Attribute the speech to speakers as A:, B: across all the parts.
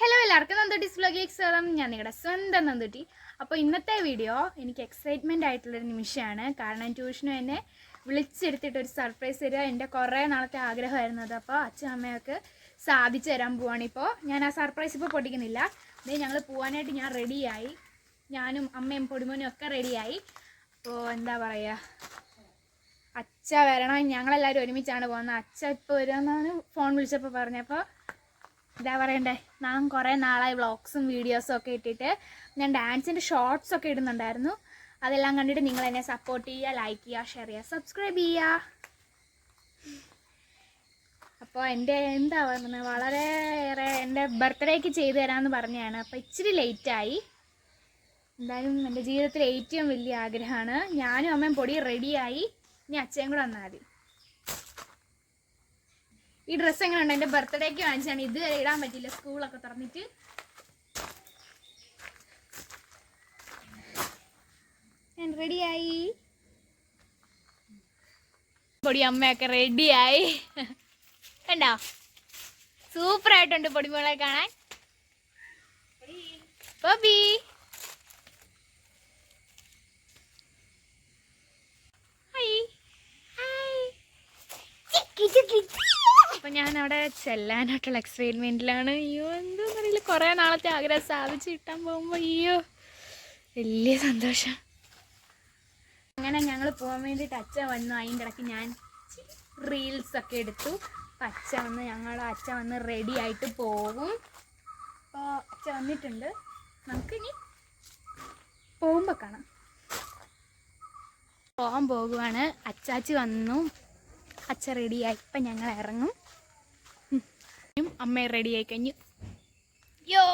A: Hello എല്ലാവർക്കും നന്ദുട്ടീസ് വ്ലോഗിലേക്ക് സ്വാഗതം. ഞാൻ നിങ്ങളുടെ സ്വന്തം നന്ദുട്ടി. അപ്പോൾ ഇന്നത്തെ വീഡിയോ എനിക്ക് എക്സൈറ്റ്മെൻ്റ് ആയിട്ടുള്ളൊരു നിമിഷമാണ്. കാരണം ട്യൂഷനും എന്നെ വിളിച്ചെടുത്തിട്ട് ഒരു സർപ്രൈസ് തരിക എൻ്റെ കുറേ നാളത്തെ ആഗ്രഹമായിരുന്നു അത്. അപ്പോൾ അച്ഛനും അമ്മയൊക്കെ സാധിച്ചു തരാൻ പോവാണ്. ഇപ്പോൾ ഞാൻ ആ സർപ്രൈസ് ഇപ്പോൾ പൊട്ടിക്കുന്നില്ല. ഇത് ഞങ്ങൾ പോകാനായിട്ട് ഞാൻ റെഡിയായി. ഞാനും അമ്മയും പൊടിമോനും ഒക്കെ റെഡിയായി. അപ്പോൾ എന്താ പറയുക, അച്ഛ വരണം. ഞങ്ങളെല്ലാവരും ഒരുമിച്ചാണ് പോകുന്നത്. അച്ഛ ഇപ്പോൾ വരുമെന്നാണ് ഫോൺ വിളിച്ചപ്പോൾ പറഞ്ഞപ്പോൾ എന്താ പറയണ്ടേ, ഞാൻ കുറേ നാളായി വ്ളോഗ്സും വീഡിയോസും ഒക്കെ ഇട്ടിട്ട് ഞാൻ ഡാൻസിൻ്റെ ഷോർട്സ് ഒക്കെ ഇടുന്നുണ്ടായിരുന്നു. അതെല്ലാം കണ്ടിട്ട് നിങ്ങൾ എന്നെ സപ്പോർട്ട് ചെയ്യുക, ലൈക്ക് ചെയ്യുക, ഷെയർ ചെയ്യുക, സബ്സ്ക്രൈബ് ചെയ്യുക. അപ്പോൾ എൻ്റെ എന്താ പറയുന്നത്, വളരെയേറെ എൻ്റെ ബർത്ത്ഡേക്ക് ചെയ്തു തരാമെന്ന് പറഞ്ഞതാണ്. അപ്പോൾ ഇച്ചിരി ലേറ്റായി. എന്തായാലും എൻ്റെ ജീവിതത്തിലെ ഏറ്റവും വലിയ ആഗ്രഹമാണ്. ഞാനും അമ്മയും പൊടി റെഡിയായി. ഇനി അച്ഛയും കൂടെ വന്നാൽ മതി. ഈ ഡ്രസ്സ് എങ്ങനെ ഉണ്ട്? എൻ്റെ ബർത്ത്ഡേക്ക് വാങ്ങിച്ചാണ്. ഇതുവരെ ഇടാൻ പറ്റില്ല, സ്കൂളൊക്കെ തുറന്നിട്ട്. ഞാൻ റെഡിയായി. പൊടി അമ്മയൊക്കെ റെഡിയായി. കണ്ടോ, സൂപ്പറായിട്ടുണ്ട് പൊടിമോളെ കാണാൻ. ബോബി അപ്പം ഞാൻ അവിടെ ചെല്ലാനായിട്ടുള്ള എക്സൈറ്റ്മെൻറ്റിലാണ്. അയ്യോ എന്താണെന്ന് അറിയില്ല, കുറേ നാളത്തെ ആഗ്രഹം സാധിച്ച് കിട്ടാൻ പോകുമ്പോൾ അയ്യോ വലിയ സന്തോഷം. അങ്ങനെ ഞങ്ങൾ പോകാൻ വേണ്ടിയിട്ട് അച്ഛൻ വന്നു. അതിൻ്റെ ഇടയ്ക്ക് ഞാൻ റീൽസൊക്കെ എടുത്തു. അപ്പം അച്ഛൻ വന്ന് റെഡി ആയിട്ട് പോകും. അപ്പോൾ അച്ഛൻ വന്നിട്ടുണ്ട്. നമുക്കിനി പോകുമ്പോൾ കാണാം. പോകാൻ പോകുവാണ്. അച്ചാച്ചി വന്നു, അച്ഛ റെഡിയായി. ഇപ്പം ഞങ്ങൾ ഇറങ്ങും. അമ്മ റെഡിയായി കഴിഞ്ഞു. യോ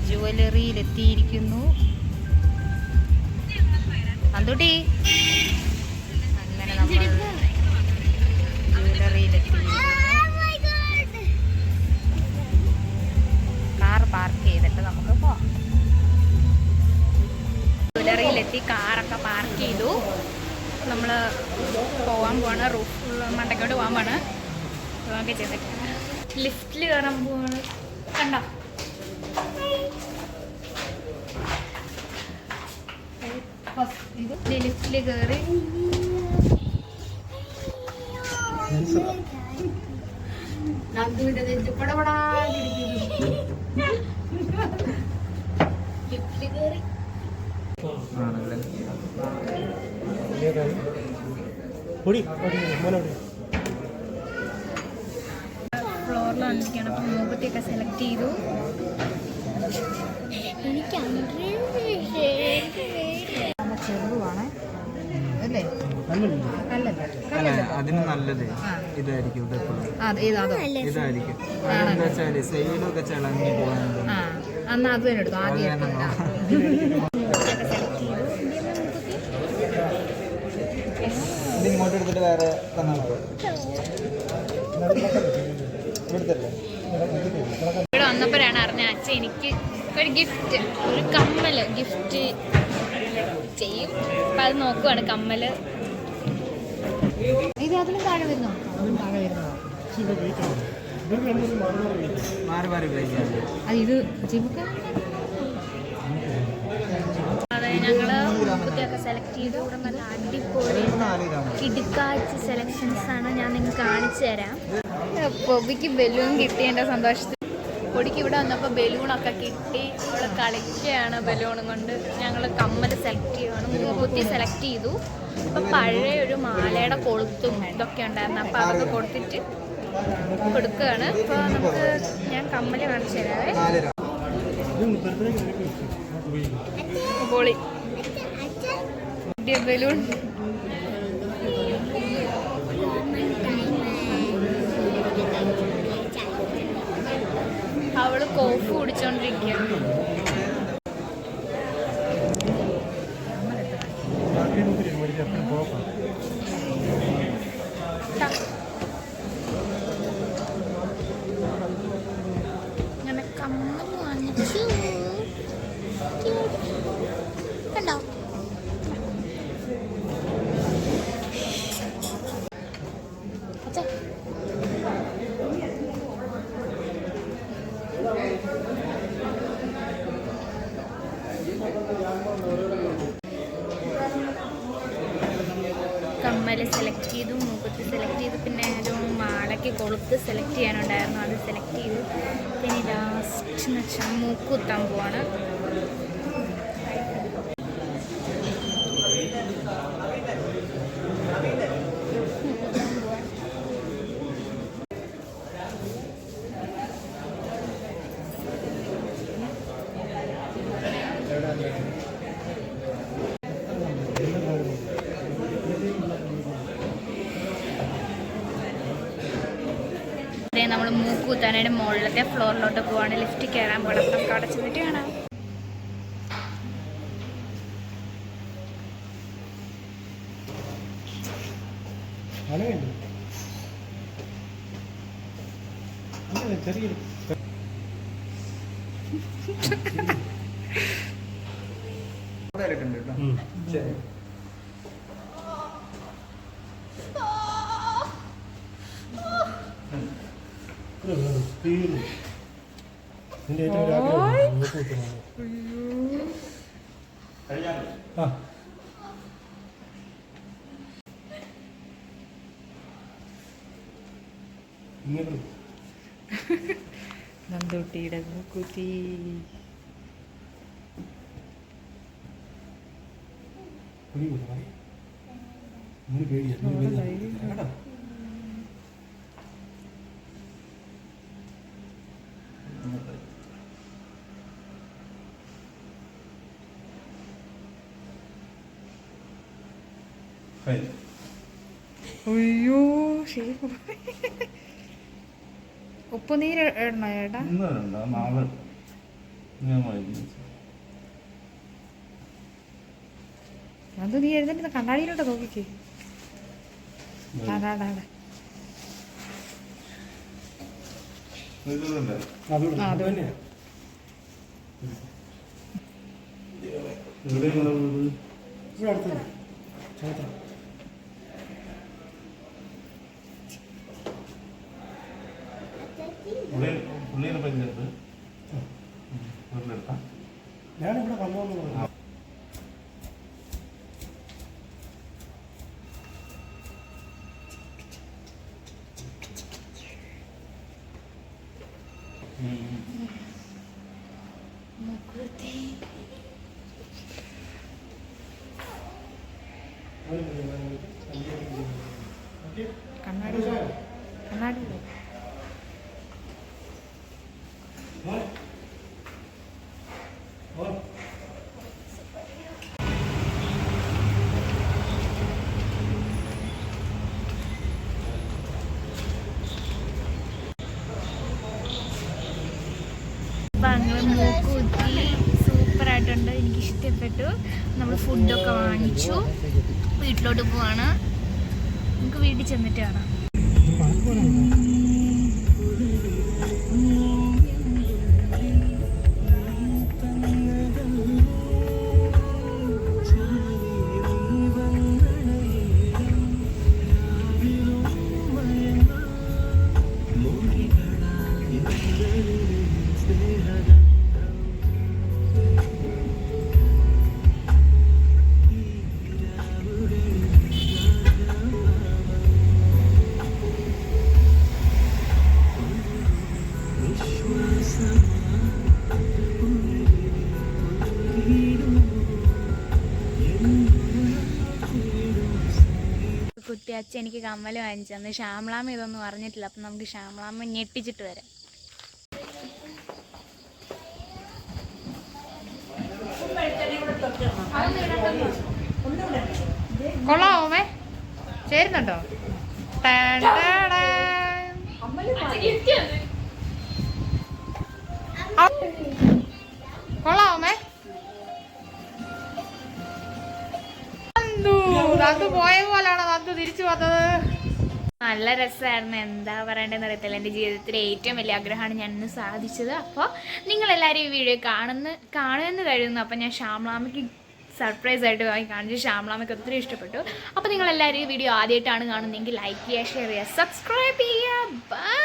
A: ജ്വല്ലറിയിലെത്തിയിരിക്കുന്നു. നന്ദുട്ടി അങ്ങനെ നമ്മൾ ജ്വല്ലറിയിലെത്തിയിരിക്കുന്നു. കാർ പാർക്ക് ചെയ്തിട്ട് നമുക്ക് പോവാം. ജ്വല്ലറിയിലെത്തി, കാറൊക്കെ പാർക്ക് ചെയ്തു. നമ്മൾ പോകാൻ പോവാണ്. റൂഫ് മണ്ടക്കോട്ട് പോകാൻ പോവാണ്. ഒക്കെ ചെയ്തിട്ട് ലിഫ്റ്റിൽ കയറാൻ പോവാണ്. കണ്ടോ, ലിഫ്റ്റിൽ കയറി ഫ്ലോറിൽ വന്നിരിക്കുകയാണ്. അപ്പം മൂക്കുത്തിയൊക്കെ സെലക്ട് ചെയ്തു. എനിക്ക് ചെറുതുവാണ് അല്ലേ?
B: അതിന് നല്ലത് ഇതായിരിക്കും. ഇതായിരിക്കും. സൈഡൊക്കെ ചിളങ്ങി പോകാനുണ്ട്.
A: എന്നാ അത് തന്നെ എടുത്തു. ആദ്യം
B: ഇങ്ങോട്ട് എടുത്തിട്ട് വേറെ തന്നാൽ
A: ഇവിടെ വന്നപ്പോഴാണ് അറിഞ്ഞ അച്ഛൻ എനിക്ക് ഒരു ഗിഫ്റ്റ്, ഒരു കമ്മൽ ഗിഫ്റ്റ് ചെയ്യും. അപ്പം അത് നോക്കുവാണ് കമ്മല്. ഇത് അതിലും താഴെ വരുന്നോ? അത് ഇത് ജിമുക്ക. അതെ, ഞങ്ങള് കുട്ടിയൊക്കെ സെലക്ട് ചെയ്തു. ഇവിടെ നല്ല അടിപൊളി കിടുക്കാച്ച് സെലക്ഷൻസ് ആണ്. ഞാൻ നിങ്ങൾക്ക് കാണിച്ചു തരാം. ബോബിക്ക് ബലൂൺ കിട്ടിയ എൻ്റെ സന്തോഷത്തിൽ പൊടിക്ക് ഇവിടെ വന്നപ്പോൾ ബലൂണൊക്കെ കിട്ടി. അവൾ കളിക്കുകയാണ് ബലൂണും കൊണ്ട്. ഞങ്ങൾ കമ്മൽ സെലക്ട് ചെയ്യുകയാണ്, മൂക്കുത്തി സെലക്ട് ചെയ്തു. അപ്പോൾ പഴയ ഒരു മാലയുടെ കൊളുത്തും ഇതൊക്കെ ഉണ്ടായിരുന്നു, അപ്പോൾ അതൊക്കെ കൊടുത്തിട്ട് കൊടുക്കുകയാണ്. അപ്പോൾ നമുക്ക് ഞാൻ കമ്മൽ കാണിച്ചു തരാവേ. പൊളി ബലൂൺ. അവള് കോഫി കുടിച്ചോണ്ടിരിക്കുകയാണ്. അങ്ങനെ കമ്മൽ വാങ്ങിച്ചു. കണ്ടോ? കമ്മൽ സെലക്ട് ചെയ്തു, മൂക്കുത്തി സെലക്ട് ചെയ്തു, പിന്നെ ഒരു മാലയ്ക്ക് കൊളുത്ത് സെലക്ട് ചെയ്യാനുണ്ടായിരുന്നു, അത് സെലക്ട് ചെയ്തു. പിന്നെ ലാസ്റ്റ് എന്ന് വെച്ചാൽ മൂക്കുത്താൻ പോവാണ്. നമ്മൾ മൂക്കുത്താനായിട്ട് മുകളിലത്തെ ഫ്ലോറിലോട്ട് പോവാണ്. ലിഫ്റ്റ് കയറാൻ പോകണം. നമുക്ക് അവിടെ ചെന്നിട്ട് കാണാം. നന്ദൂട്ടിയുടെ മൂക്കുത്തി. അയ്യോ ഉപ്പുനീര് ഇടണോ ചേട്ടാ? അത് നീ എഴുന്നേറ്റ് കണ്ണാടിയിലോട്ട് നോക്കിക്കേ. അതാടാ
C: ഞാനിവിടെ വന്നു.
A: കണ്ണാടി കണ്ണാടി മൂക്കുത്തി സൂപ്പറായിട്ടുണ്ട്, എനിക്കിഷ്ടപ്പെട്ടു. നമ്മൾ ഫുഡൊക്കെ വാങ്ങിച്ചു, വീട്ടിലോട്ട് പോവാണ്. നമുക്ക് വീട്ടിൽ ചെന്നിട്ട് കാണാം. അച്ഛൻ എനിക്ക് കമ്മൽ വാങ്ങിച്ചു തന്നു. ശ്യാമളാമ്മ ഇതൊന്നും അറിഞ്ഞിട്ടില്ല. അപ്പം നമുക്ക് ശ്യാമളാമ്മ ഞെട്ടിച്ചിട്ട് വരാം. കൊള്ളാമേ, ചേരുന്നുണ്ടോ? കൊള്ളാമേ, നന്ദു പോയ പോലാണോ നന്ദു തിരിച്ചു വന്നത്? നല്ല രസമായിരുന്നു. എന്താ പറയേണ്ടതെന്ന് അറിയത്തില്ല. എൻ്റെ ജീവിതത്തിലെ ഏറ്റവും വലിയ ആഗ്രഹമാണ് ഞാൻ ഇന്ന് സാധിച്ചത്. അപ്പോൾ നിങ്ങളെല്ലാവരും ഈ വീഡിയോ കാണുമെന്ന് കഴിയുന്നു. അപ്പോൾ ഞാൻ ശ്യാമളാമ്മയ്ക്ക് സർപ്രൈസ് ആയിട്ട് വാങ്ങി കാണിച്ചു. ശ്യാമളാമ്മയ്ക്ക് ഒത്തിരി ഇഷ്ടപ്പെട്ടു. അപ്പോൾ നിങ്ങളെല്ലാവരും ഈ വീഡിയോ ആദ്യമായിട്ടാണ് കാണുന്നതെങ്കിൽ ലൈക്ക് ചെയ്യുക, ഷെയർ ചെയ്യുക, സബ്സ്ക്രൈബ് ചെയ്യുക. ബൈ.